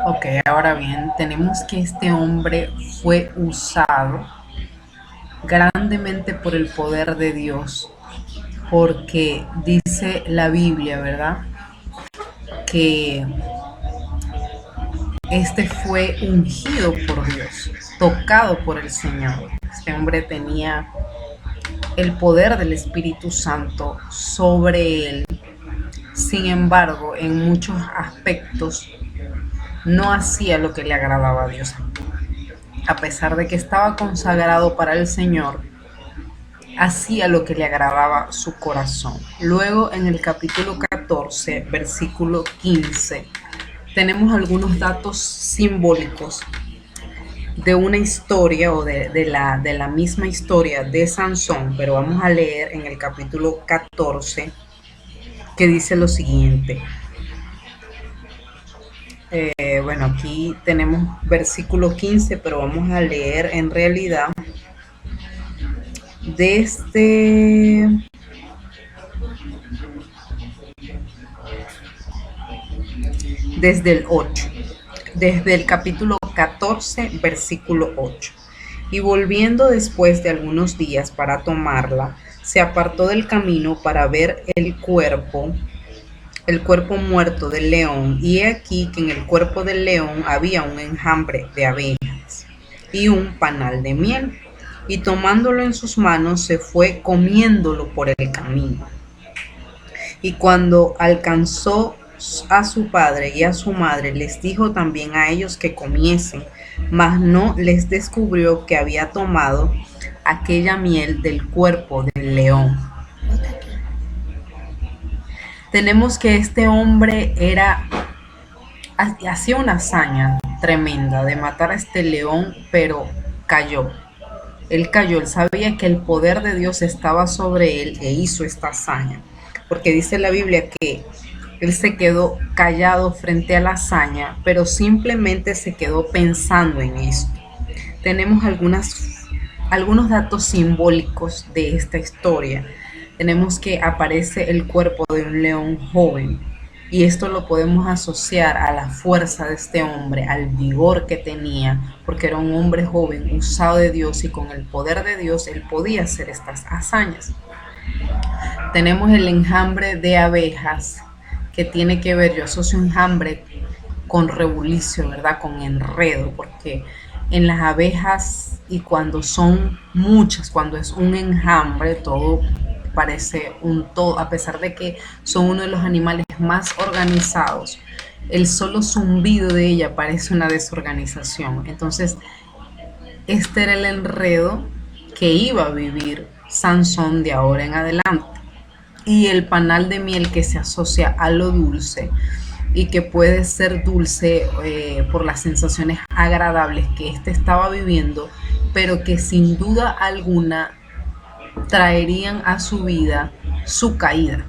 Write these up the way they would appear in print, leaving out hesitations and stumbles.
Ok, ahora bien, tenemos que este hombre fue usado grandemente por el poder de Dios, porque dice la Biblia, ¿verdad? Que este fue ungido por Dios, tocado por el Señor. Este hombre tenía el poder del Espíritu Santo sobre él. Sin embargo, en muchos aspectos no hacía lo que le agradaba a Dios. A pesar de que estaba consagrado para el Señor, hacía lo que le agradaba su corazón. Luego, en el capítulo 14, versículo 15, tenemos algunos datos simbólicos de una historia o de la misma historia de Sansón, pero vamos a leer en el capítulo 14 que dice lo siguiente. Bueno, aquí tenemos versículo 15, pero vamos a leer en realidad desde, desde el 8, desde el capítulo 14, versículo 8. Y volviendo después de algunos días para tomarla, se apartó del camino para ver el cuerpo muerto del león, y he aquí que en el cuerpo del león había un enjambre de abejas y un panal de miel, y tomándolo en sus manos se fue comiéndolo por el camino. Y cuando alcanzó a su padre y a su madre, les dijo también a ellos que comiesen, mas no les descubrió que había tomado aquella miel del cuerpo del león. Tenemos que este hombre hacía una hazaña tremenda de matar a este león, pero cayó. Él cayó, él sabía que el poder de Dios estaba sobre él e hizo esta hazaña. Porque dice la Biblia que él se quedó callado frente a la hazaña, pero simplemente se quedó pensando en esto. Tenemos algunos datos simbólicos de esta historia. Tenemos que aparece el cuerpo de un león joven, y esto lo podemos asociar a la fuerza de este hombre, al vigor que tenía, porque era un hombre joven, usado de Dios, y con el poder de Dios él podía hacer estas hazañas. Tenemos el enjambre de abejas, que tiene que ver, yo asocio enjambre con rebulicio, ¿verdad? Con enredo, porque en las abejas, y cuando son muchas, cuando es un enjambre, todo parece un todo, a pesar de que son uno de los animales más organizados, el solo zumbido de ella parece una desorganización. Entonces, este era el enredo que iba a vivir Sansón de ahora en adelante. Y el panal de miel, que se asocia a lo dulce y que puede ser dulce por las sensaciones agradables que éste estaba viviendo, pero que sin duda alguna traerían a su vida su caída,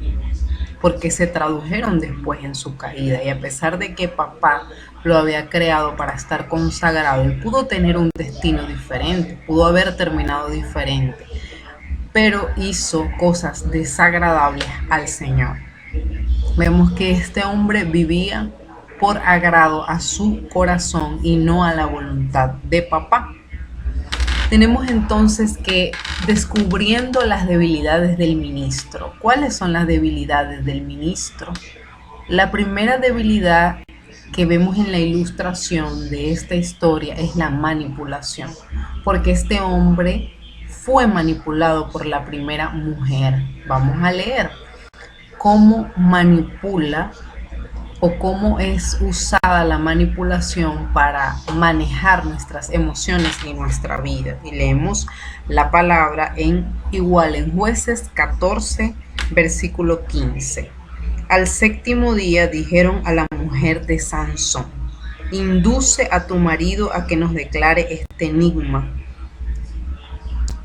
porque se tradujeron después en su caída. Y a pesar de que papá lo había creado para estar consagrado, él pudo tener un destino diferente, pudo haber terminado diferente, pero hizo cosas desagradables al Señor. Vemos que este hombre vivía por agrado a su corazón y no a la voluntad de papá. Tenemos entonces que, descubriendo las debilidades del ministro. ¿Cuáles son las debilidades del ministro? La primera debilidad que vemos en la ilustración de esta historia es la manipulación, porque este hombre fue manipulado por la primera mujer. Vamos a leer cómo manipula o cómo es usada la manipulación para manejar nuestras emociones y nuestra vida. Y leemos la palabra en Jueces 14, versículo 15. Al séptimo día dijeron a la mujer de Sansón: induce a tu marido a que nos declare este enigma,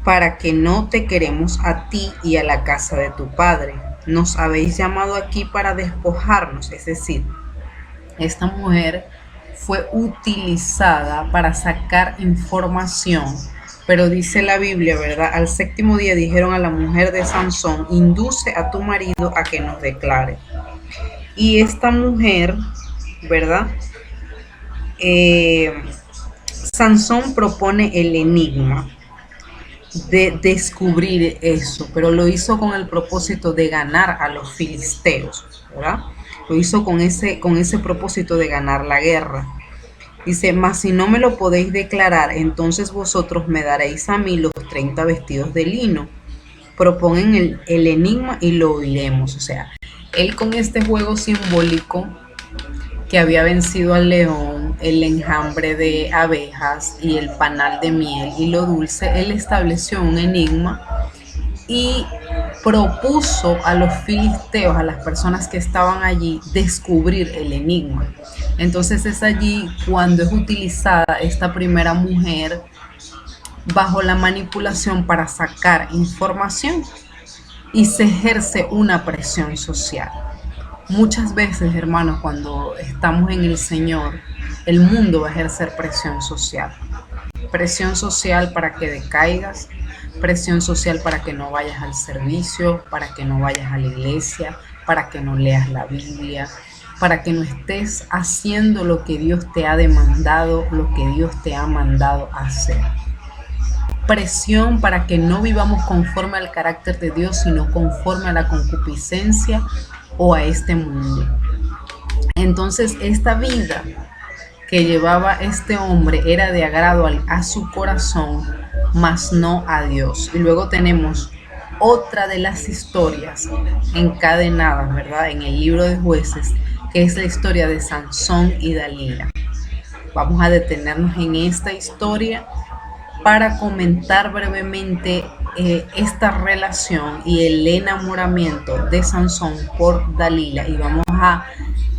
para que no te queremos a ti y a la casa de tu padre. Nos habéis llamado aquí para despojarnos. Es decir, esta mujer fue utilizada para sacar información, pero dice la Biblia, ¿verdad? Al séptimo día dijeron a la mujer de Sansón: induce a tu marido a que nos declare. Y esta mujer, ¿verdad? eh, Sansón propone el enigma de descubrir eso, pero lo hizo con el propósito de ganar a los filisteos, ¿verdad? Lo hizo con ese propósito de ganar la guerra. Dice, mas si no me lo podéis declarar, entonces vosotros me daréis a mí los 30 vestidos de lino. Proponen el enigma y lo oiremos. O sea, él con este juego simbólico que había vencido al león, el enjambre de abejas y el panal de miel y lo dulce, él estableció un enigma y propuso a los filisteos, a las personas que estaban allí, descubrir el enigma. Entonces es allí cuando es utilizada esta primera mujer bajo la manipulación para sacar información y se ejerce una presión social. Muchas veces, hermanos, cuando estamos en el Señor, el mundo va a ejercer presión social. Presión social para que decaigas, presión social para que no vayas al servicio, para que no vayas a la iglesia, para que no leas la Biblia, para que no estés haciendo lo que Dios te ha demandado, lo que Dios te ha mandado hacer. Presión para que no vivamos conforme al carácter de Dios, sino conforme a la concupiscencia o a este mundo. Entonces, esta vida que llevaba este hombre era de agrado a su corazón, mas no a Dios. Y luego tenemos otra de las historias encadenadas, ¿verdad?, en el libro de Jueces, que es la historia de Sansón y Dalila. Vamos a detenernos en esta historia para comentar brevemente esta relación y el enamoramiento de Sansón por Dalila, y vamos a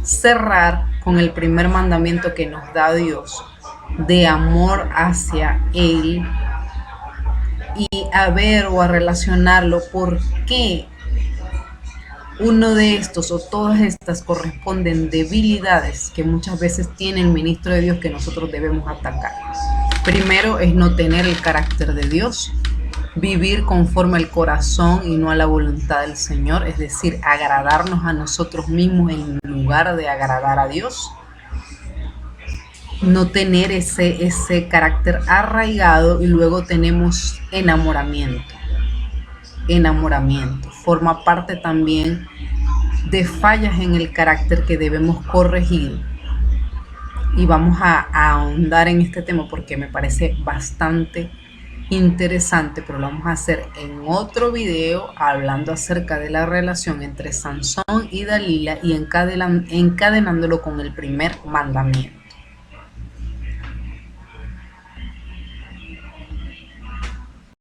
cerrar con el primer mandamiento que nos da Dios de amor hacia Él, y a ver o a relacionarlo por qué uno de estos o todas estas corresponden debilidades que muchas veces tiene el ministro de Dios que nosotros debemos atacar. Primero es no tener el carácter de Dios, vivir conforme al corazón y no a la voluntad del Señor, es decir, agradarnos a nosotros mismos en lugar de agradar a Dios. No tener ese carácter arraigado. Y luego tenemos enamoramiento. Enamoramiento forma parte también de fallas en el carácter que debemos corregir. Y vamos a ahondar en este tema porque me parece bastante interesante, pero lo vamos a hacer en otro video hablando acerca de la relación entre Sansón y Dalila y encadenándolo con el primer mandamiento.